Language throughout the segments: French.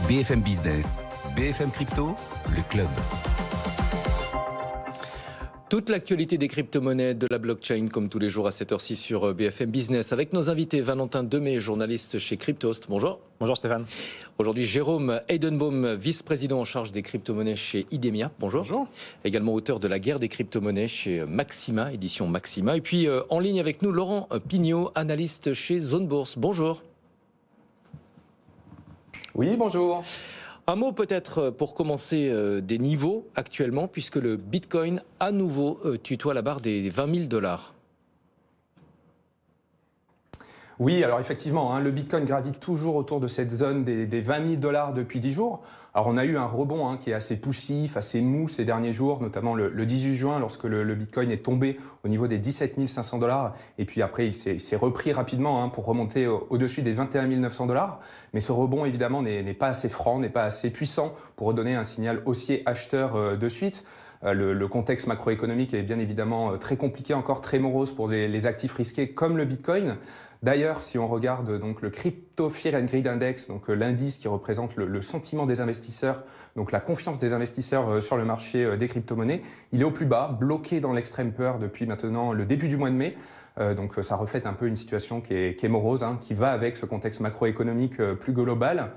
BFM Business, BFM Crypto, le club. Toute l'actualité des crypto-monnaies, de la blockchain, comme tous les jours à cette heure-ci sur BFM Business. Avec nos invités, Valentin Demey, journaliste chez Cryptost. Bonjour. Bonjour Stéphane. Aujourd'hui, Jérôme Heidenbaum, vice-président en charge des crypto-monnaies chez Idemia. Bonjour. Bonjour. Également auteur de La guerre des crypto-monnaies chez Maxima, édition Maxima. Et puis en ligne avec nous, Laurent Pignot, analyste chez Zone Bourse. Bonjour. Oui, bonjour. Un mot peut-être pour commencer des niveaux actuellement, puisque le Bitcoin à nouveau tutoie la barre des 20 000 $. Oui, alors effectivement, le Bitcoin gravite toujours autour de cette zone des 20 000 $ depuis 10 jours. Alors on a eu un rebond qui est assez poussif, assez mou ces derniers jours, notamment le 18 juin lorsque le Bitcoin est tombé au niveau des 17 500 $. Et puis après, il s'est repris rapidement pour remonter au-dessus des 21 900 $. Mais ce rebond, évidemment, n'est pas assez franc, n'est pas assez puissant pour redonner un signal haussier acheteur de suite. Le contexte macroéconomique est bien évidemment très compliqué encore, très morose pour les actifs risqués comme le Bitcoin. D'ailleurs, si on regarde donc le Crypto Fear and Greed Index, donc l'indice qui représente le sentiment des investisseurs, donc la confiance des investisseurs sur le marché des crypto-monnaies, il est au plus bas, bloqué dans l'extrême peur depuis maintenant le début du mois de mai. Donc ça reflète un peu une situation qui est morose, qui va avec ce contexte macroéconomique plus global.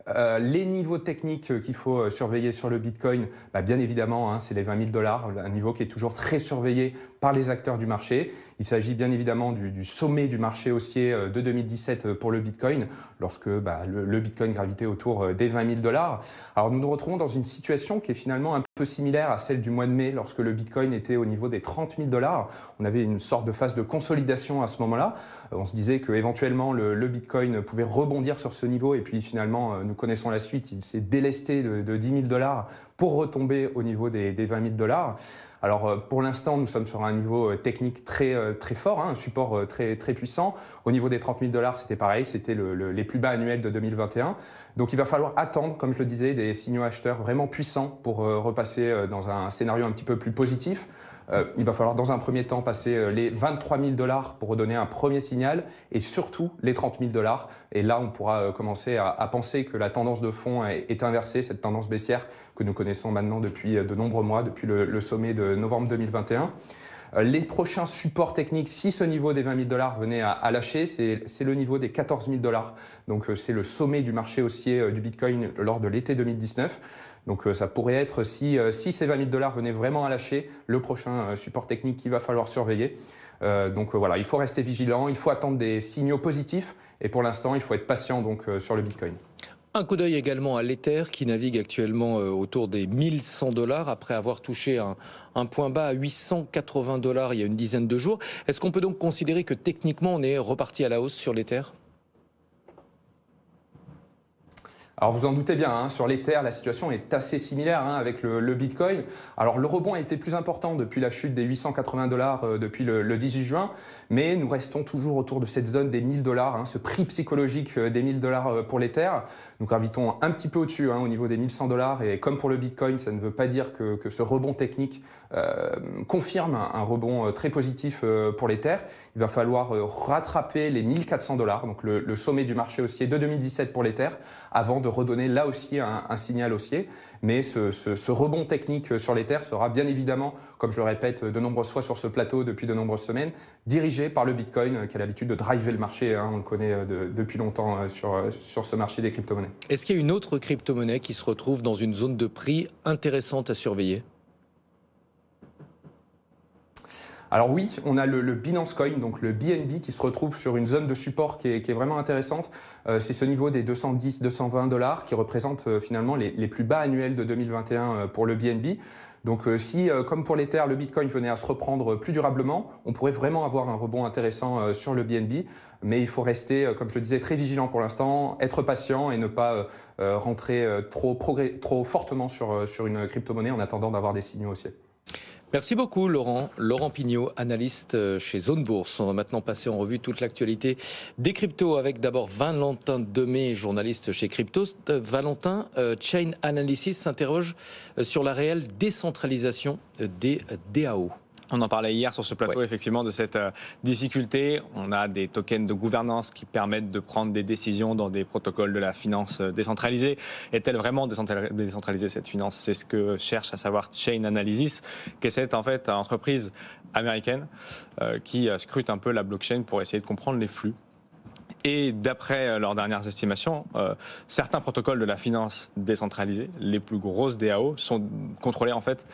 Les niveaux techniques qu'il faut surveiller sur le Bitcoin, bien évidemment, c'est les 20 000 $, un niveau qui est toujours très surveillé par les acteurs du marché. Il s'agit bien évidemment du sommet du marché haussier de 2017 pour le Bitcoin, lorsque le Bitcoin gravitait autour des 20 000 $. Alors nous nous retrouvons dans une situation qui est finalement un peu similaire à celle du mois de mai, lorsque le Bitcoin était au niveau des 30 000 $. On avait une sorte de phase de consolidation à ce moment-là. On se disait qu'éventuellement le Bitcoin pouvait rebondir sur ce niveau, et puis finalement, nous connaissons la suite, il s'est délesté de 10 000 $ pour retomber au niveau des 20 000 $. Alors pour l'instant, nous sommes sur un niveau technique très fort, un support très puissant. Au niveau des 30 000 $, c'était pareil, c'était les plus bas annuels de 2021. Donc il va falloir attendre, comme je le disais, des signaux acheteurs vraiment puissants pour repasser dans un scénario un petit peu plus positif. Il va falloir dans un premier temps passer les 23 000 $ pour redonner un premier signal, et surtout les 30 000 $. Et là, on pourra commencer à penser que la tendance de fond est inversée, cette tendance baissière que nous connaissons maintenant depuis de nombreux mois, depuis le sommet de novembre 2021. Les prochains supports techniques, si ce niveau des 20 000 $ venait à lâcher, c'est le niveau des 14 000 $. Donc c'est le sommet du marché haussier du Bitcoin lors de l'été 2019. Donc ça pourrait être, si ces 20 000 $ venaient vraiment à lâcher, le prochain support technique qu'il va falloir surveiller. Donc voilà, il faut rester vigilant, il faut attendre des signaux positifs, et pour l'instant, il faut être patient sur le Bitcoin. Un coup d'œil également à l'Ether qui navigue actuellement autour des 1100 $ après avoir touché un point bas à 880 $ il y a une dizaine de jours. Est-ce qu'on peut donc considérer que techniquement on est reparti à la hausse sur l'Ether ? Alors vous en doutez bien, sur l'Ether, la situation est assez similaire avec le Bitcoin. Alors le rebond a été plus important depuis la chute des 880 $ depuis le 18 juin, mais nous restons toujours autour de cette zone des 1000 $, ce prix psychologique des 1000 $ pour l'Ether. Nous gravitons un petit peu au-dessus, au niveau des 1100 $, et comme pour le Bitcoin, ça ne veut pas dire que ce rebond technique confirme un rebond très positif pour l'Ether. Il va falloir rattraper les 1400 $, donc le sommet du marché haussier de 2017 pour l'Ether, avant de redonner là aussi un signal haussier. Mais ce rebond technique sur l'Ether sera bien évidemment, comme je le répète de nombreuses fois sur ce plateau depuis de nombreuses semaines, dirigé par le Bitcoin qui a l'habitude de driver le marché. On le connaît depuis longtemps sur ce marché des crypto-monnaies. Est-ce qu'il y a une autre crypto-monnaie qui se retrouve dans une zone de prix intéressante à surveiller ? Alors oui, on a le Binance Coin, donc le BNB, qui se retrouve sur une zone de support qui est vraiment intéressante. C'est ce niveau des 210-220 $ qui représente finalement les plus bas annuels de 2021 pour le BNB. Donc si, comme pour l'Ether, le Bitcoin venait à se reprendre plus durablement, on pourrait vraiment avoir un rebond intéressant sur le BNB. Mais il faut rester, comme je le disais, très vigilant pour l'instant, être patient et ne pas rentrer trop fortement sur une crypto-monnaie en attendant d'avoir des signaux haussiers. Merci beaucoup Laurent. Laurent Pignot, analyste chez Zone Bourse. On va maintenant passer en revue toute l'actualité des cryptos avec d'abord Valentin Demey, journaliste chez Cryptost. Valentin, Chain Analysis s'interroge sur la réelle décentralisation des DAO. On en parlait hier sur ce plateau, effectivement, de cette difficulté. On a des tokens de gouvernance qui permettent de prendre des décisions dans des protocoles de la finance décentralisée. Est-elle vraiment décentralisée, cette finance? C'est ce que cherche à savoir Chain Analysis, qui est cette entreprise américaine qui scrute un peu la blockchain pour essayer de comprendre les flux. Et d'après leurs dernières estimations, certains protocoles de la finance décentralisée, les plus grosses DAO, sont contrôlés en fait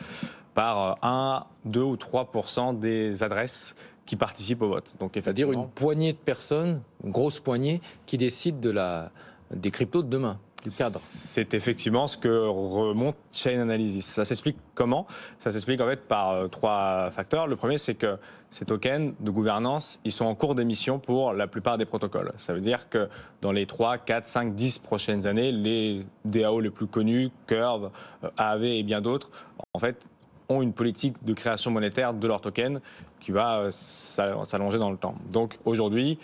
par 1, 2 ou 3% des adresses qui participent au vote. Donc, c'est-à-dire une poignée de personnes, une grosse poignée, qui décident des cryptos de demain, du cadre. C'est effectivement ce que remonte Chain Analysis. Ça s'explique comment? Ça s'explique en fait par 3 facteurs. Le premier, c'est que ces tokens de gouvernance, ils sont en cours d'émission pour la plupart des protocoles. Ça veut dire que dans les 3, 4, 5, 10 prochaines années, les DAO les plus connus, Curve, AAV et bien d'autres, en fait, ont une politique de création monétaire de leurs tokens qui va s'allonger dans le temps. Donc aujourd'hui,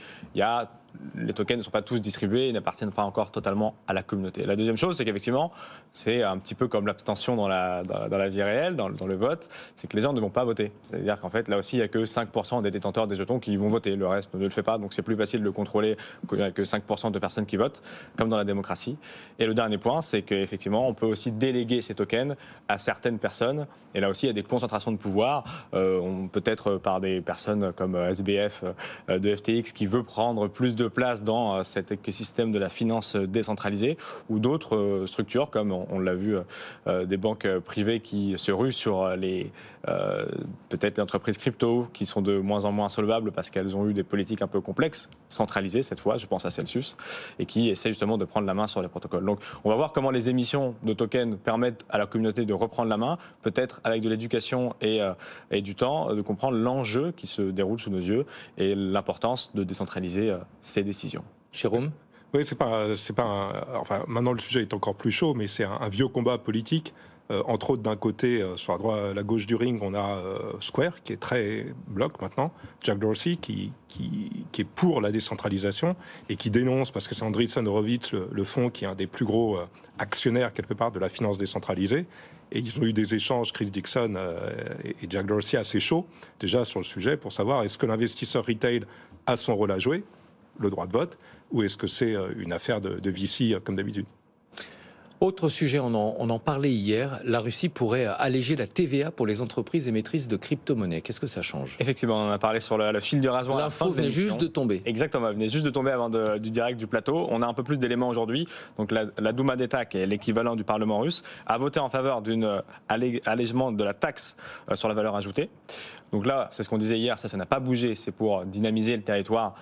les tokens ne sont pas tous distribués et n'appartiennent pas encore totalement à la communauté. La deuxième chose, c'est qu'effectivement, c'est un petit peu comme l'abstention dans la vie réelle, dans le vote, c'est que les gens ne vont pas voter. C'est-à-dire qu'en fait, là aussi, il n'y a que 5% des détenteurs des jetons qui vont voter. Le reste ne le fait pas, donc c'est plus facile de contrôler qu'il n'y a que 5% de personnes qui votent, comme dans la démocratie. Et le dernier point, c'est qu'effectivement, on peut aussi déléguer ces tokens à certaines personnes. Et là aussi, il y a des concentrations de pouvoir, peut-être par des personnes comme SBF de FTX qui veut prendre plus de place dans cet écosystème de la finance décentralisée, ou d'autres structures comme on l'a vu, des banques privées qui se ruent sur peut-être les entreprises crypto qui sont de moins en moins solvables parce qu'elles ont eu des politiques un peu complexes, centralisées cette fois, je pense à Celsius, et qui essaient justement de prendre la main sur les protocoles. Donc on va voir comment les émissions de tokens permettent à la communauté de reprendre la main, peut-être avec de l'éducation et du temps, de comprendre l'enjeu qui se déroule sous nos yeux et l'importance de décentraliser ces décisions. Jérôme ? Oui, enfin, maintenant le sujet est encore plus chaud, mais c'est un vieux combat politique. Entre autres, d'un côté, sur la gauche du ring, on a Square, qui est très bloc maintenant, Jack Dorsey, qui est pour la décentralisation et qui dénonce, parce que c'est Andreessen Horowitz, le fonds, qui est un des plus gros actionnaires, quelque part, de la finance décentralisée. Et ils ont eu des échanges, Chris Dixon et Jack Dorsey, assez chauds, déjà sur le sujet, pour savoir est-ce que l'investisseur retail a son rôle à jouer, le droit de vote, ou est-ce que c'est une affaire de VC comme d'habitude? Autre sujet, on en parlait hier, la Russie pourrait alléger la TVA pour les entreprises émettrices de crypto-monnaies. Qu'est-ce que ça change? Effectivement, on en a parlé sur le fil du rasoir. L'info venait juste de tomber. Exactement, elle venait juste de tomber avant du direct du plateau. On a un peu plus d'éléments aujourd'hui. Donc la Douma d'État, qui est l'équivalent du Parlement russe, a voté en faveur d'un allègement de la taxe sur la valeur ajoutée. Donc là, c'est ce qu'on disait hier, ça n'a pas bougé. C'est pour dynamiser le territoire,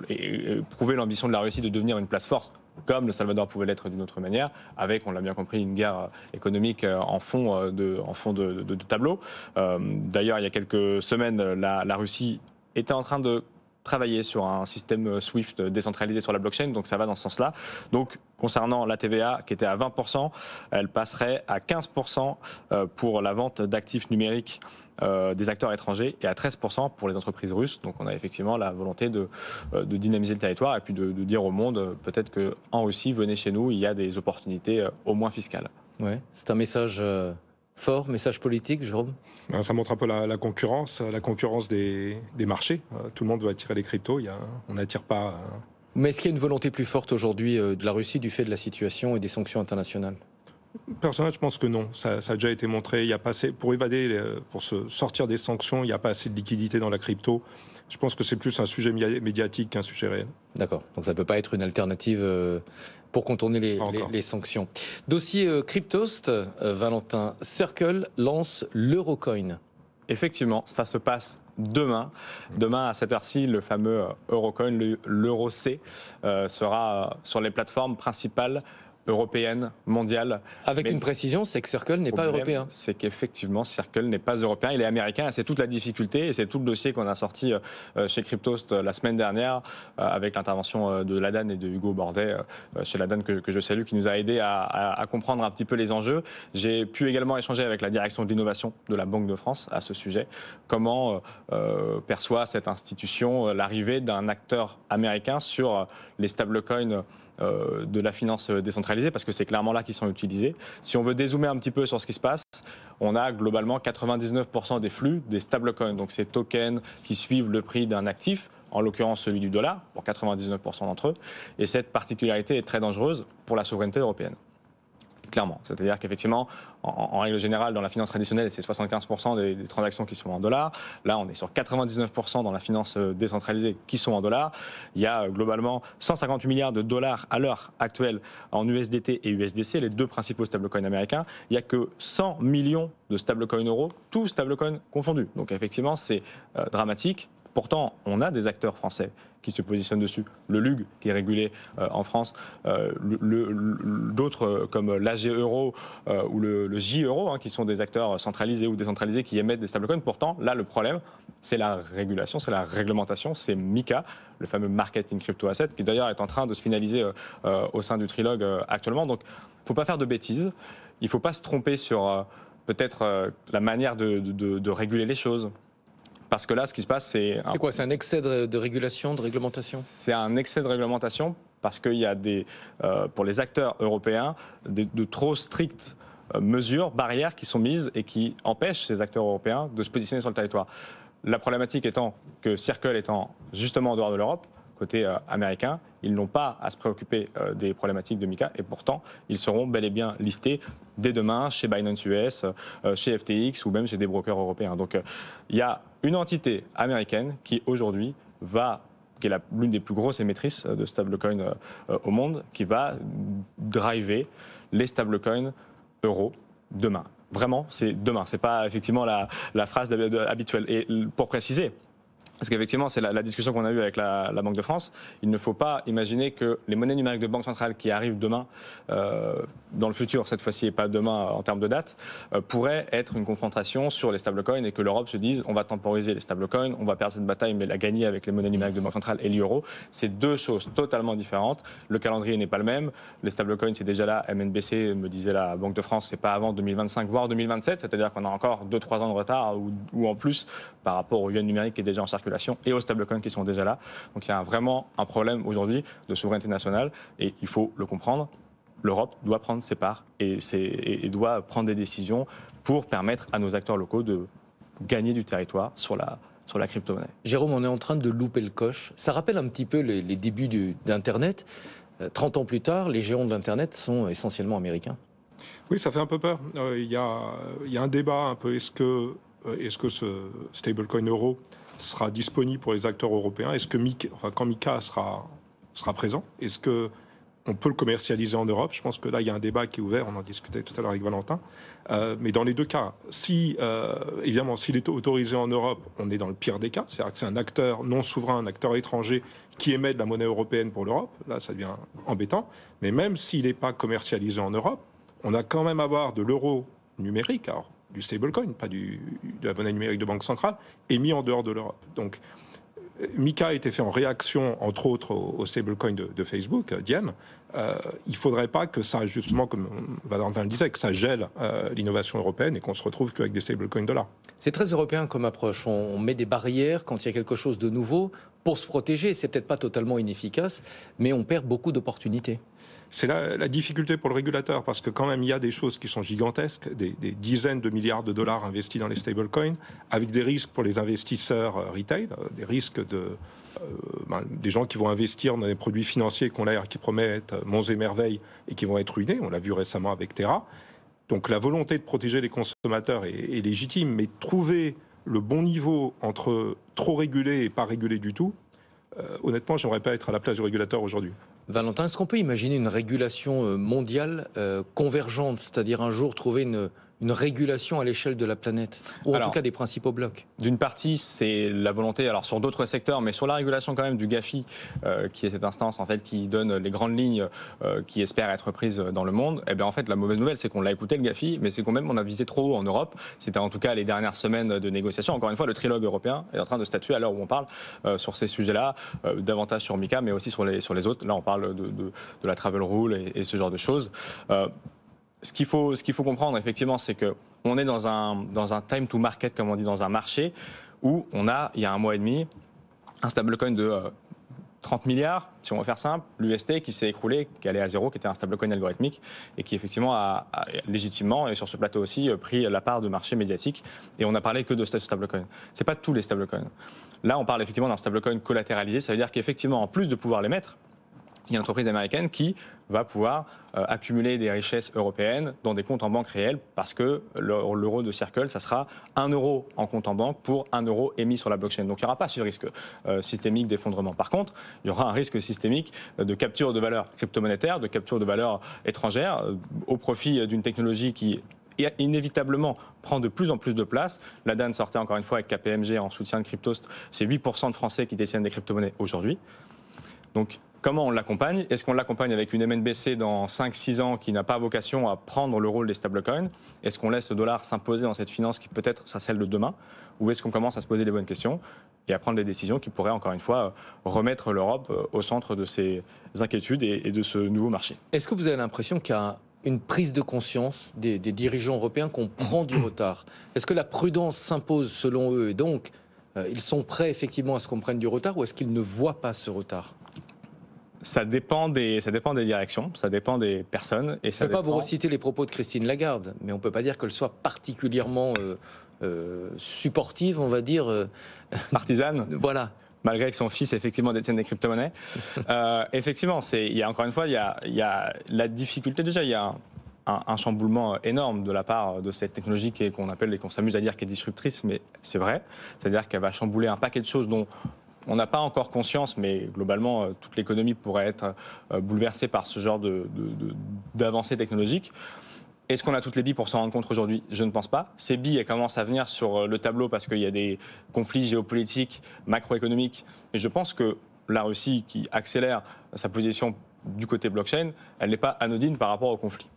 et prouver l'ambition de la Russie de devenir une place forte, comme le Salvador pouvait l'être d'une autre manière, avec, on l'a bien compris, une guerre économique en fond de tableau. D'ailleurs, il y a quelques semaines, la Russie était en train de travailler sur un système SWIFT décentralisé sur la blockchain, donc ça va dans ce sens-là. Donc, concernant la TVA, qui était à 20%, elle passerait à 15% pour la vente d'actifs numériques des acteurs étrangers et à 13% pour les entreprises russes. Donc on a effectivement la volonté de dynamiser le territoire et puis de dire au monde peut-être qu'en Russie, venez chez nous, il y a des opportunités au moins fiscales. Ouais, c'est un message fort, message politique, Jérôme? Ça montre un peu la concurrence des marchés. Tout le monde veut attirer les cryptos, on n'attire pas... Mais est-ce qu'il y a une volonté plus forte aujourd'hui de la Russie du fait de la situation et des sanctions internationales? Personnellement, je pense que non. Ça a déjà été montré. Il y a pas assez, pour évader, pour se sortir des sanctions, il n'y a pas assez de liquidité dans la crypto. Je pense que c'est plus un sujet médiatique qu'un sujet réel. D'accord. Donc ça ne peut pas être une alternative pour contourner les sanctions. Dossier Cryptost, Valentin. Circle lance l'Eurocoin. Effectivement, ça se passe demain. Demain, à cette heure-ci, le fameux Eurocoin, l'Euro-C, sera sur les plateformes principales européenne, mondiale. Avec une précision, c'est que Circle n'est pas européen. C'est qu'effectivement, Circle n'est pas européen, il est américain. C'est toute la difficulté et c'est tout le dossier qu'on a sorti chez Cryptost la semaine dernière avec l'intervention de Ladan et de Hugo Bordet chez Ladan que je salue, qui nous a aidé à comprendre un petit peu les enjeux. J'ai pu également échanger avec la direction de l'innovation de la Banque de France à ce sujet. Comment perçoit cette institution l'arrivée d'un acteur américain sur les stablecoins de la finance décentralisée, parce que c'est clairement là qu'ils sont utilisés. Si on veut dézoomer un petit peu sur ce qui se passe, on a globalement 99% des flux des stablecoins, donc ces tokens qui suivent le prix d'un actif, en l'occurrence celui du dollar, pour 99% d'entre eux. Et cette particularité est très dangereuse pour la souveraineté européenne. Clairement. C'est-à-dire qu'effectivement, en règle générale, dans la finance traditionnelle, c'est 75% des transactions qui sont en dollars. Là, on est sur 99% dans la finance décentralisée qui sont en dollars. Il y a globalement 158 milliards de dollars à l'heure actuelle en USDT et USDC, les deux principaux stablecoins américains. Il n'y a que 100 millions de stablecoins euros, tous stablecoins confondus. Donc effectivement, c'est dramatique. Pourtant, on a des acteurs français qui se positionnent dessus. Le LUG, qui est régulé en France, d'autres comme l'AG Euro ou le J Euro, qui sont des acteurs centralisés ou décentralisés qui émettent des stablecoins. Pourtant, là, le problème, c'est la régulation, c'est la réglementation, c'est MiCA, le fameux Market in Crypto Asset, qui d'ailleurs est en train de se finaliser au sein du trilogue actuellement. Donc, il ne faut pas faire de bêtises, il ne faut pas se tromper sur peut-être la manière de réguler les choses. Parce que là, ce qui se passe, c'est... C'est quoi? C'est un excès de régulation, de réglementation? C'est un excès de réglementation parce qu'il y a pour les acteurs européens de trop strictes mesures, barrières qui sont mises et qui empêchent ces acteurs européens de se positionner sur le territoire. La problématique étant que Circle étant justement en dehors de l'Europe, côté américain, ils n'ont pas à se préoccuper des problématiques de MiCA et pourtant, ils seront bel et bien listés dès demain chez Binance US, chez FTX ou même chez des brokers européens. Donc, il y a une entité américaine qui aujourd'hui qui est l'une des plus grosses émettrices de stablecoins au monde, qui va driver les stablecoins euros demain. Vraiment, c'est demain. C'est pas effectivement la phrase habituelle. Et pour préciser, parce qu'effectivement, c'est la discussion qu'on a eue avec la Banque de France. Il ne faut pas imaginer que les monnaies numériques de banque centrale qui arrivent demain, dans le futur, cette fois-ci et pas demain en termes de date, pourraient être une confrontation sur les stablecoins et que l'Europe se dise on va temporiser les stablecoins, on va perdre cette bataille mais la gagner avec les monnaies numériques de banque centrale et l'euro. C'est deux choses totalement différentes. Le calendrier n'est pas le même. Les stablecoins, c'est déjà là. MNBC, me disait la Banque de France, c'est pas avant 2025, voire 2027. C'est-à-dire qu'on a encore 2-3 ans de retard ou en plus par rapport au yuan numérique qui est déjà en circulation et aux stablecoins qui sont déjà là. Donc il y a vraiment un problème aujourd'hui de souveraineté nationale et il faut le comprendre. L'Europe doit prendre ses parts et doit prendre des décisions pour permettre à nos acteurs locaux de gagner du territoire sur la crypto-monnaie. Jérôme, on est en train de louper le coche. Ça rappelle un petit peu les débuts d'Internet. 30 ans plus tard, les géants de l'Internet sont essentiellement américains. Oui, ça fait un peu peur. Il y a un débat un peu. Est-ce que ce stablecoin euro sera disponible pour les acteurs européens? Est-ce que quand MiCA sera présent, est-ce qu'on peut le commercialiser en Europe? Je pense que là, il y a un débat qui est ouvert. On en discutait tout à l'heure avec Valentin. Mais dans les deux cas, évidemment, s'il est autorisé en Europe, on est dans le pire des cas. C'est-à-dire que c'est un acteur non souverain, un acteur étranger qui émet de la monnaie européenne pour l'Europe. Là, ça devient embêtant. Mais même s'il n'est pas commercialisé en Europe, on a quand même à avoir de l'euro numérique. Alors, du stablecoin, pas de la monnaie numérique de banque centrale, émis en dehors de l'Europe. Donc, MiCA a été fait en réaction, entre autres, au stablecoin de Facebook, Diem. Il ne faudrait pas que ça, justement, comme Valentin le disait, que ça gèle l'innovation européenne et qu'on se retrouve qu'avec des stablecoins dollars. C'est très européen comme approche. On met des barrières quand il y a quelque chose de nouveau pour se protéger. C'est peut-être pas totalement inefficace, mais on perd beaucoup d'opportunités. C'est la difficulté pour le régulateur, parce que quand même, il y a des choses qui sont gigantesques, des dizaines de milliards de dollars investis dans les stablecoins, avec des risques pour les investisseurs retail, des risques des gens qui vont investir dans des produits financiers qui promettent monts et merveilles et qui vont être ruinés. On l'a vu récemment avec Terra. Donc la volonté de protéger les consommateurs est légitime, mais trouver le bon niveau entre trop régulé et pas régulé du tout, honnêtement, j'aimerais pas être à la place du régulateur aujourd'hui. Valentin, est-ce qu'on peut imaginer une régulation mondiale convergente, c'est-à-dire un jour trouver une régulation à l'échelle de la planète, ou en tout cas des principaux blocs? D'une partie, c'est la volonté, alors sur d'autres secteurs, mais sur la régulation quand même du GAFI, qui est cette instance en fait qui donne les grandes lignes qui espère être prises dans le monde. Et bien en fait, la mauvaise nouvelle, c'est qu'on l'a écouté le GAFI, mais c'est quand même on a visé trop haut en Europe. C'était en tout cas les dernières semaines de négociations. Encore une fois, le trilogue européen est en train de statuer à l'heure où on parle sur ces sujets-là, davantage sur MiCA, mais aussi sur les autres. Là, on parle de la travel rule et ce genre de choses. Ce qu'il faut comprendre, effectivement, c'est qu'on est dans un time to market, comme on dit, dans un marché où il y a un mois et demi, un stablecoin de 30 milliards, si on veut faire simple, l'UST qui s'est écroulé, qui allait à zéro, qui était un stablecoin algorithmique et qui effectivement a légitimement, et sur ce plateau aussi, pris la part de marché médiatique. Et on n'a parlé que de ce stablecoin. Ce n'est pas tous les stablecoins. Là, on parle effectivement d'un stablecoin collatéralisé. Ça veut dire qu'effectivement, en plus de pouvoir les mettre, il y a une entreprise américaine qui va pouvoir accumuler des richesses européennes dans des comptes en banque réels parce que l'euro de Circle, ça sera 1 euro en compte en banque pour 1 euro émis sur la blockchain. Donc il n'y aura pas ce risque systémique d'effondrement. Par contre, il y aura un risque systémique de capture de valeur crypto-monétaire, de capture de valeur étrangère au profit d'une technologie qui inévitablement prend de plus en plus de place. La DAN sortait encore une fois avec KPMG en soutien de Cryptost. C'est 8% de Français qui détiennent des crypto-monnaies aujourd'hui. Donc, comment on l'accompagne? Est-ce qu'on l'accompagne avec une MNBC dans 5-6 ans qui n'a pas vocation à prendre le rôle des stablecoins? Est-ce qu'on laisse le dollar s'imposer dans cette finance qui peut-être sera celle de demain? Ou est-ce qu'on commence à se poser les bonnes questions et à prendre des décisions qui pourraient, encore une fois, remettre l'Europe au centre de ces inquiétudes et de ce nouveau marché? Est-ce que vous avez l'impression qu'il y a une prise de conscience des dirigeants européens qu'on prend du retard? Est-ce que la prudence s'impose selon eux et donc ils sont prêts effectivement à ce qu'on prenne du retard ou est-ce qu'ils ne voient pas ce retard? Ça dépend des directions, ça dépend des personnes. Et je ne peux pas vous reciter les propos de Christine Lagarde, mais on ne peut pas dire qu'elle soit particulièrement supportive, on va dire. Partisane. Voilà. Malgré que son fils, effectivement, détienne des crypto-monnaies. Effectivement, il y a encore une fois, il y a la difficulté. Déjà, il y a un chamboulement énorme de la part de cette technologie qu'on s'amuse à dire qu'elle est disruptrice, mais c'est vrai. C'est-à-dire qu'elle va chambouler un paquet de choses dont on n'a pas encore conscience, mais globalement, toute l'économie pourrait être bouleversée par ce genre d'avancées technologiques. Est-ce qu'on a toutes les billes pour s'en rendre compte aujourd'hui? Je ne pense pas. Ces billes, elles commencent à venir sur le tableau parce qu'il y a des conflits géopolitiques, macroéconomiques. Et je pense que la Russie, qui accélère sa position du côté blockchain, elle n'est pas anodine par rapport au conflit.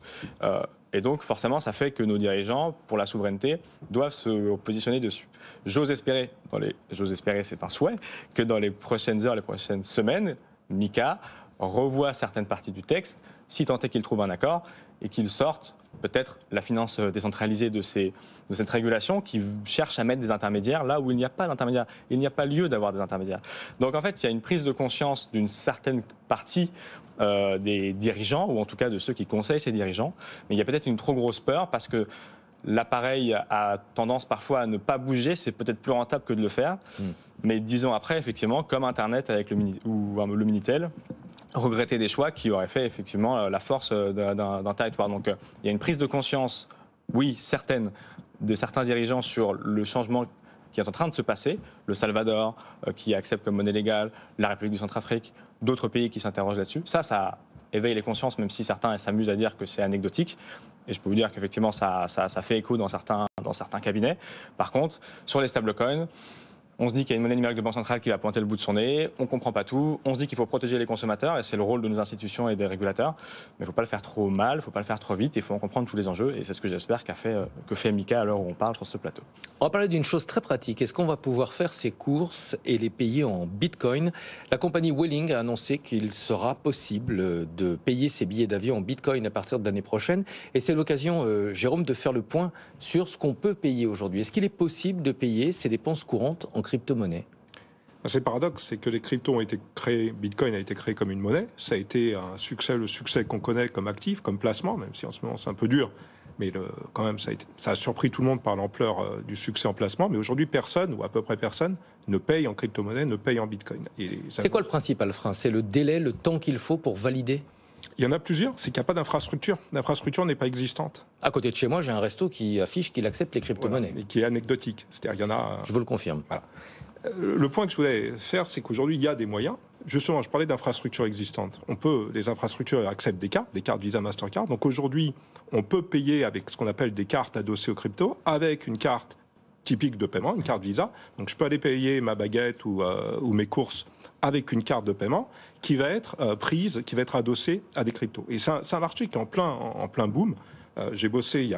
Et donc, forcément, ça fait que nos dirigeants, pour la souveraineté, doivent se positionner dessus. J'ose espérer, c'est un souhait, que dans les prochaines heures, les prochaines semaines, Mika revoit certaines parties du texte, si tant est qu'il trouve un accord, et qu'il sorte peut-être la finance décentralisée de cette régulation qui cherche à mettre des intermédiaires là où il n'y a pas d'intermédiaires. Il n'y a pas lieu d'avoir des intermédiaires. Donc en fait, il y a une prise de conscience d'une certaine partie des dirigeants, ou en tout cas de ceux qui conseillent ces dirigeants, mais il y a peut-être une trop grosse peur parce que l'appareil a tendance parfois à ne pas bouger, c'est peut-être plus rentable que de le faire. Mais 10 ans après, effectivement, comme Internet avec le Minitel, regretter des choix qui auraient fait effectivement la force d'un territoire. Donc il y a une prise de conscience, oui, certaine, de certains dirigeants sur le changement qui est en train de se passer. Le Salvador, qui accepte comme monnaie légale, la République du Centrafrique, d'autres pays qui s'interrogent là-dessus. Ça éveille les consciences, même si certains s'amusent à dire que c'est anecdotique. Et je peux vous dire qu'effectivement, ça fait écho dans certains cabinets. Par contre, sur les stablecoins, on se dit qu'il y a une monnaie numérique de banque centrale qui va pointer le bout de son nez, on ne comprend pas tout, on se dit qu'il faut protéger les consommateurs, et c'est le rôle de nos institutions et des régulateurs, mais il ne faut pas le faire trop mal, il ne faut pas le faire trop vite, il faut en comprendre tous les enjeux, et c'est ce que j'espère que fait Mika à l'heure où on parle sur ce plateau. On va parler d'une chose très pratique, est-ce qu'on va pouvoir faire ces courses et les payer en Bitcoin? La compagnie Vueling a annoncé qu'il sera possible de payer ses billets d'avion en Bitcoin à partir de l'année prochaine, et c'est l'occasion, Jérôme, de faire le point sur ce qu'on peut payer aujourd'hui. Est-ce qu'il est possible de payer ses dépenses courantes en crypto-monnaie? C'est le paradoxe, c'est que les cryptos ont été créés, Bitcoin a été créé comme une monnaie, ça a été un succès, le succès qu'on connaît comme actif, comme placement, même si en ce moment c'est un peu dur, mais quand même ça a surpris tout le monde par l'ampleur du succès en placement, mais aujourd'hui personne, ou à peu près personne, ne paye en crypto-monnaie, ne paye en Bitcoin. C'est quoi le principal frein? C'est le délai, le temps qu'il faut pour valider? Il y en a plusieurs, c'est qu'il n'y a pas d'infrastructure. L'infrastructure n'est pas existante. À côté de chez moi, j'ai un resto qui affiche qu'il accepte les crypto-monnaies. Voilà, et qui est anecdotique. C'est-à-dire, il y en a... Je vous le confirme. Voilà. Le point que je voulais faire, c'est qu'aujourd'hui, il y a des moyens. Justement, je parlais d'infrastructures existantes. Les infrastructures acceptent des cartes Visa, Mastercard. Donc aujourd'hui, on peut payer avec ce qu'on appelle des cartes adossées aux cryptos, avec une carte typique de paiement, une carte Visa. Donc je peux aller payer ma baguette ou mes courses avec une carte de paiement qui va être prise, qui va être adossée à des cryptos. Et c'est un marché qui est en plein boom. J'ai bossé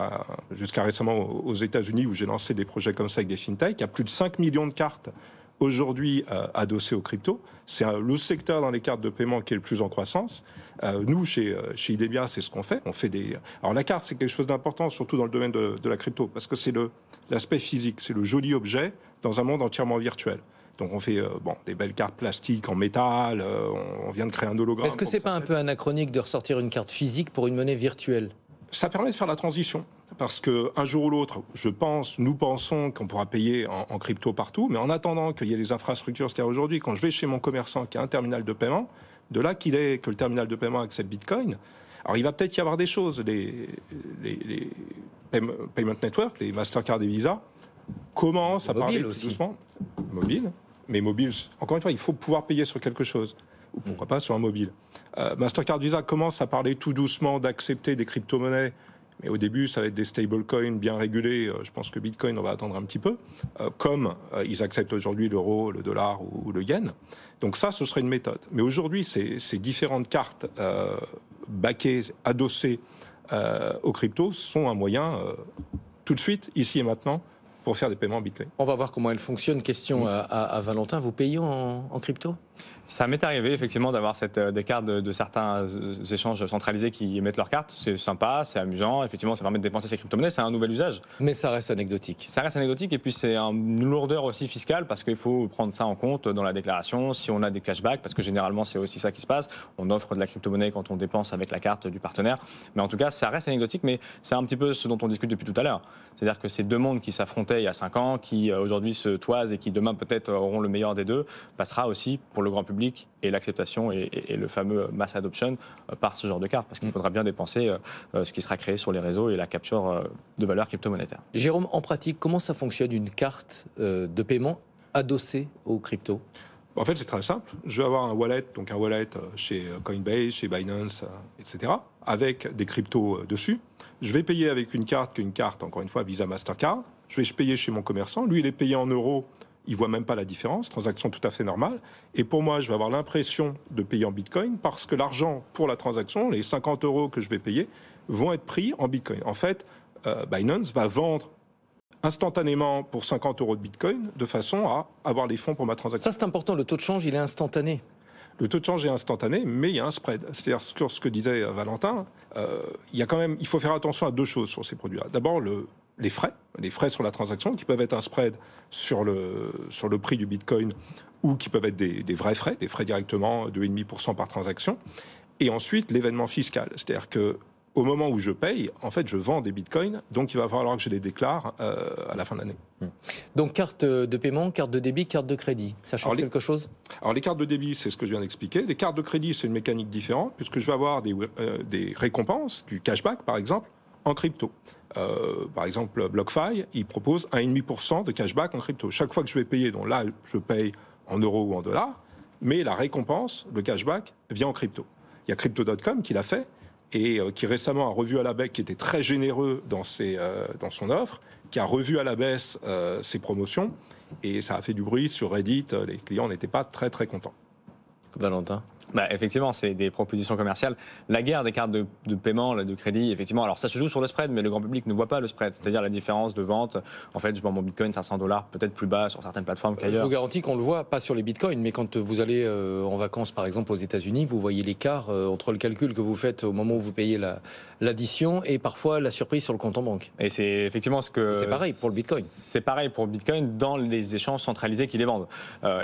jusqu'à récemment aux États-Unis où j'ai lancé des projets comme ça avec des fintechs. Il y a plus de 5 millions de cartes aujourd'hui adossées aux cryptos. C'est le secteur dans les cartes de paiement qui est le plus en croissance. Nous, chez Idemia, c'est ce qu'on fait. Alors la carte, c'est quelque chose d'important, surtout dans le domaine de la crypto, parce que c'est l'aspect physique, c'est le joli objet dans un monde entièrement virtuel. Donc on fait des belles cartes plastiques en métal, on vient de créer un hologramme. Est-ce que c'est pas un peu anachronique de ressortir une carte physique pour une monnaie virtuelle? Ça permet de faire la transition, parce qu'un jour ou l'autre, nous pensons qu'on pourra payer en crypto partout, mais en attendant qu'il y ait les infrastructures, c'est-à-dire aujourd'hui, quand je vais chez mon commerçant qui a un terminal de paiement, de là que le terminal de paiement accepte Bitcoin, alors il va peut-être y avoir des choses, les payment networks, les Mastercard et Visa, commencent à parler tout doucement. Mobile, mais mobile, encore une fois, il faut pouvoir payer sur quelque chose, ou pourquoi pas sur un mobile. Mastercard Visa commence à parler tout doucement d'accepter des crypto-monnaies, mais au début, ça va être des stablecoins bien régulés. Je pense que Bitcoin, on va attendre un petit peu, comme ils acceptent aujourd'hui l'euro, le dollar ou le yen. Donc ça, ce serait une méthode. Mais aujourd'hui, ces différentes cartes backées, adossées aux cryptos sont un moyen, tout de suite, ici et maintenant, pour faire des paiements en Bitcoin. On va voir comment elle fonctionne. Question à Valentin, vous payez en crypto? Ça m'est arrivé effectivement d'avoir des cartes de certains échanges centralisés qui émettent leurs cartes. C'est sympa, c'est amusant. Effectivement, ça permet de dépenser ces crypto-monnaies. C'est un nouvel usage. Mais ça reste anecdotique. Ça reste anecdotique et puis c'est une lourdeur aussi fiscale parce qu'il faut prendre ça en compte dans la déclaration. Si on a des cashbacks, parce que généralement c'est aussi ça qui se passe, on offre de la crypto-monnaie quand on dépense avec la carte du partenaire. Mais en tout cas, ça reste anecdotique, mais c'est un petit peu ce dont on discute depuis tout à l'heure. C'est-à-dire que ces deux mondes qui s'affrontaient il y a 5 ans, qui aujourd'hui se toisent et qui demain peut-être auront le meilleur des deux, passera aussi pour le grand public et l'acceptation et le fameux mass adoption par ce genre de carte, parce qu'il faudra bien dépenser ce qui sera créé sur les réseaux et la capture de valeur crypto-monétaire. Jérôme, en pratique, comment ça fonctionne une carte de paiement adossée aux cryptos? En fait, c'est très simple. Je vais avoir un wallet chez Coinbase, chez Binance, etc., avec des cryptos dessus. Je vais payer avec une carte, encore une fois, Visa Mastercard. Je vais payer chez mon commerçant. Lui, il est payé en euros. Il ne voit même pas la différence. Transaction tout à fait normale. Et pour moi, je vais avoir l'impression de payer en Bitcoin parce que l'argent pour la transaction, les 50 € que je vais payer, vont être pris en Bitcoin. En fait, Binance va vendre instantanément pour 50 € de Bitcoin de façon à avoir les fonds pour ma transaction. Ça, c'est important. Le taux de change, il est instantané. Le taux de change est instantané, mais il y a un spread. C'est-à-dire, sur ce que disait Valentin, il faut faire attention à deux choses sur ces produits-là. D'abord, les frais sur la transaction, qui peuvent être un spread sur le prix du Bitcoin, ou qui peuvent être des vrais frais, des frais directement de 2,5% par transaction. Et ensuite, l'événement fiscal. C'est-à-dire que au moment où je paye, en fait, je vends des bitcoins, donc il va falloir que je les déclare à la fin de l'année. Donc, carte de paiement, carte de débit, carte de crédit, ça change quelque chose? Alors, les cartes de débit, c'est ce que je viens d'expliquer. Les cartes de crédit, c'est une mécanique différente, puisque je vais avoir des récompenses, du cashback, par exemple, en crypto. Par exemple, BlockFi, il propose 1,5% de cashback en crypto. Chaque fois que je vais payer, donc là, je paye en euros ou en dollars, mais la récompense, le cashback, vient en crypto. Il y a Crypto.com qui l'a fait, et qui récemment a revu à la baisse, qui était très généreux dans son offre, qui a revu à la baisse ses promotions, et ça a fait du bruit sur Reddit, les clients n'étaient pas très très contents. Valentin? Effectivement, c'est des propositions commerciales. La guerre des cartes de paiement, de crédit, effectivement, alors ça se joue sur le spread, mais le grand public ne voit pas le spread, c'est-à-dire la différence de vente. En fait, je vends mon Bitcoin 500 $, peut-être plus bas sur certaines plateformes qu'ailleurs. Je vous garantis qu'on le voit, pas sur les Bitcoins, mais quand vous allez en vacances, par exemple, aux États-Unis, vous voyez l'écart entre le calcul que vous faites au moment où vous payez l'addition et parfois la surprise sur le compte en banque. Et c'est effectivement ce que... C'est pareil pour le Bitcoin. C'est pareil pour le Bitcoin dans les échanges centralisés qui les vendent,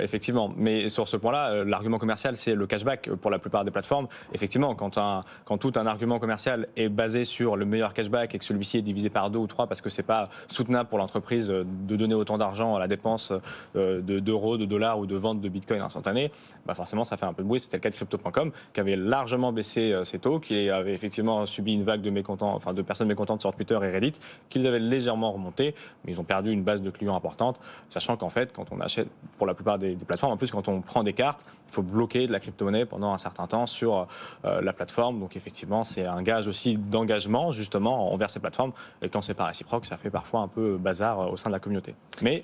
effectivement. Mais sur ce point-là, l'argument commercial, c'est le cashback pour la plupart des plateformes. Effectivement, quand tout un argument commercial est basé sur le meilleur cashback et que celui-ci est divisé par 2 ou 3 parce que c'est pas soutenable pour l'entreprise de donner autant d'argent à la dépense d'euros, de dollars ou de vente de Bitcoin instantané, forcément ça fait un peu de bruit. C'était le cas de Crypto.com qui avait largement baissé ses taux, qui avait effectivement subi une vague de personnes mécontentes sur Twitter et Reddit, qu'ils avaient légèrement remonté, mais ils ont perdu une base de clients importante, sachant qu'en fait, quand on achète pour la plupart des plateformes, en plus quand on prend des cartes, il faut bloquer de la crypto-monnaie pendant un certain temps sur la plateforme. Donc effectivement, c'est un gage aussi d'engagement justement envers ces plateformes. Et quand c'est pas réciproque, ça fait parfois un peu bazar au sein de la communauté. Mais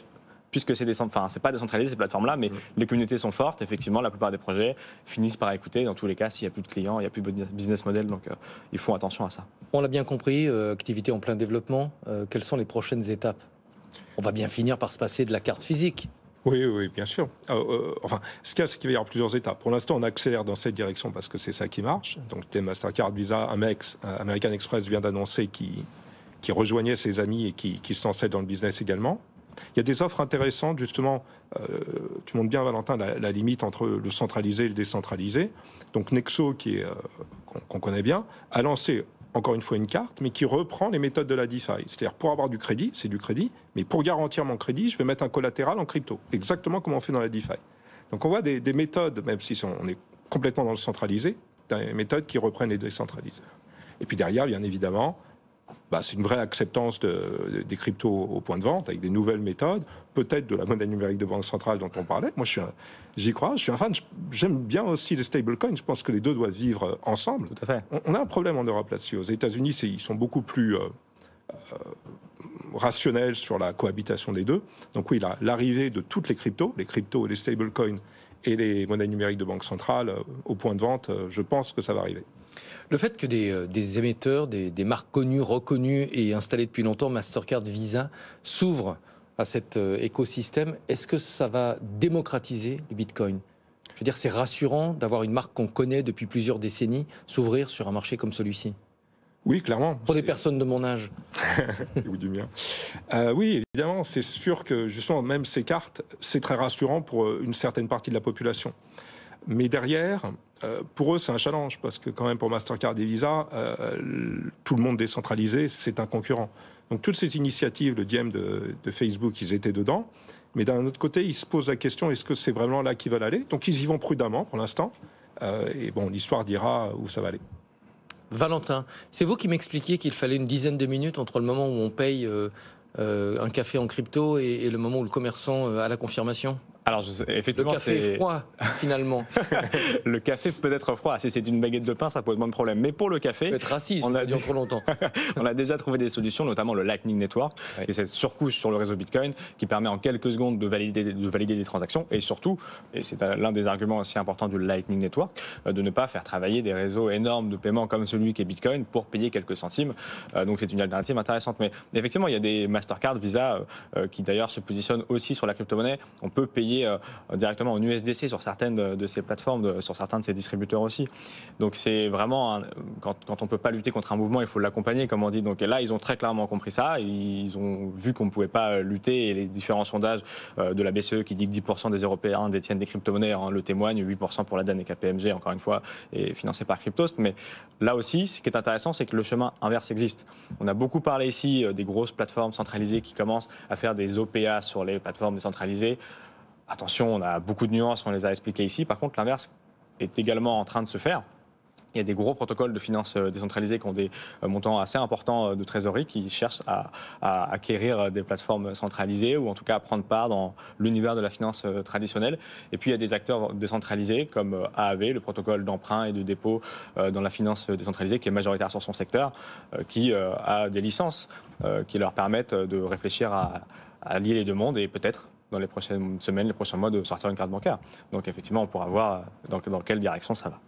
puisque c'est pas décentralisé ces plateformes-là, mais les communautés sont fortes. Effectivement, la plupart des projets finissent par écouter. Dans tous les cas, s'il n'y a plus de clients, il n'y a plus de business model. Donc ils font attention à ça. On l'a bien compris, activité en plein développement. Quelles sont les prochaines étapes? On va bien finir par se passer de la carte physique. Oui, bien sûr. Ce qu'il y a, c'est qu'il va y avoir plusieurs étapes. Pour l'instant, on accélère dans cette direction parce que c'est ça qui marche. Donc, Mastercard, Visa, Amex, American Express vient d'annoncer qu'il rejoignait ses amis et qui se lançait dans le business également. Il y a des offres intéressantes, justement, tu montres bien, Valentin, la limite entre le centralisé et le décentralisé. Donc Nexo, qu'on connaît bien, a lancé encore une fois une carte, mais qui reprend les méthodes de la DeFi. C'est-à-dire, pour avoir du crédit, c'est du crédit, mais pour garantir mon crédit, je vais mettre un collatéral en crypto, exactement comme on fait dans la DeFi. Donc on voit des méthodes, même si on est complètement dans le centralisé, des méthodes qui reprennent les décentralisés. Et puis derrière, bien évidemment, c'est une vraie acceptance des cryptos au point de vente, avec des nouvelles méthodes, peut-être de la monnaie numérique de banque centrale dont on parlait. Moi, j'y crois, je suis un fan. J'aime bien aussi les stablecoins. Je pense que les deux doivent vivre ensemble. Tout à fait. On a un problème en Europe là-dessus. Aux États-Unis, ils sont beaucoup plus rationnels sur la cohabitation des deux. Donc oui, l'arrivée de toutes les cryptos et les stablecoins et les monnaies numériques de banque centrale au point de vente, je pense que ça va arriver. Le fait que des émetteurs, des marques connues, reconnues et installées depuis longtemps, Mastercard, Visa, s'ouvrent à cet écosystème, est-ce que ça va démocratiser les bitcoins ? Je veux dire, c'est rassurant d'avoir une marque qu'on connaît depuis plusieurs décennies s'ouvrir sur un marché comme celui-ci. Oui, clairement. Pour des personnes de mon âge. Ou du mien. Oui, évidemment, c'est sûr que justement, même ces cartes, c'est très rassurant pour une certaine partie de la population. Mais derrière, pour eux, c'est un challenge, parce que quand même, pour Mastercard et Visa, tout le monde décentralisé, c'est un concurrent. Donc toutes ces initiatives, le Diem de Facebook, ils étaient dedans. Mais d'un autre côté, ils se posent la question, est-ce que c'est vraiment là qu'ils veulent aller ? Donc ils y vont prudemment pour l'instant. Et bon, l'histoire dira où ça va aller. Valentin, c'est vous qui m'expliquiez qu'il fallait une dizaine de minutes entre le moment où on paye un café en crypto et le moment où le commerçant a la confirmation ? Alors, effectivement, le café est froid, finalement. Le café peut être froid. Si c'est une baguette de pain, ça pose moins de problème. Mais pour le café, peut être raciste, ça dure trop longtemps. On a déjà trouvé des solutions, notamment le Lightning Network, et cette surcouche sur le réseau Bitcoin qui permet en quelques secondes de valider des transactions, et surtout, et c'est l'un des arguments aussi importants du Lightning Network, de ne pas faire travailler des réseaux énormes de paiement comme celui qui est Bitcoin pour payer quelques centimes. Donc c'est une alternative intéressante. Mais effectivement, il y a des Mastercard, Visa qui d'ailleurs se positionnent aussi sur la crypto-monnaie. On peut payer directement en USDC sur certaines de ces plateformes, sur certains de ces distributeurs aussi. Donc c'est vraiment, quand on ne peut pas lutter contre un mouvement, il faut l'accompagner, comme on dit. Donc là, ils ont très clairement compris ça. Ils ont vu qu'on ne pouvait pas lutter, et les différents sondages de la BCE qui dit que 10% des Européens détiennent des crypto-monnaies le témoignent, 8% pour la DAN et KPMG, encore une fois, et financé par Cryptost. Mais là aussi, ce qui est intéressant, c'est que le chemin inverse existe. On a beaucoup parlé ici des grosses plateformes centralisées qui commencent à faire des OPA sur les plateformes décentralisées. Attention, on a beaucoup de nuances, on les a expliquées ici. Par contre, l'inverse est également en train de se faire. Il y a des gros protocoles de finances décentralisées qui ont des montants assez importants de trésorerie, qui cherchent à acquérir des plateformes centralisées, ou en tout cas à prendre part dans l'univers de la finance traditionnelle. Et puis il y a des acteurs décentralisés comme AAV, le protocole d'emprunt et de dépôt dans la finance décentralisée, qui est majoritaire sur son secteur, qui a des licences qui leur permettent de réfléchir à lier les deux mondes, et peut-être dans les prochaines semaines, les prochains mois, de sortir une carte bancaire. Donc effectivement, on pourra voir dans quelle direction ça va.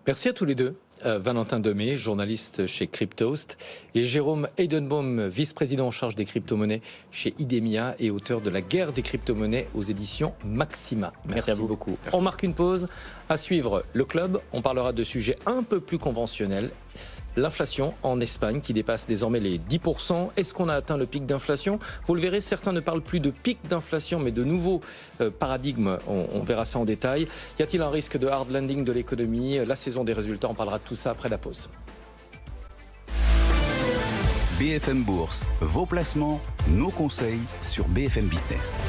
Merci à tous les deux. Valentin Demey, journaliste chez Cryptost, et Jérôme Heidenbaum, vice-président en charge des crypto-monnaies chez Idemia et auteur de La guerre des crypto-monnaies aux éditions Maxima. Merci à vous beaucoup. Merci. On marque une pause. À suivre le club. On parlera de sujets un peu plus conventionnels. L'inflation en Espagne qui dépasse désormais les 10%. Est-ce qu'on a atteint le pic d'inflation ? Vous le verrez, certains ne parlent plus de pic d'inflation, mais de nouveaux paradigmes. On verra ça en détail. Y a-t-il un risque de hard landing de l'économie ? La saison des résultats, on parlera de tout ça après la pause. BFM Bourse, vos placements, nos conseils sur BFM Business.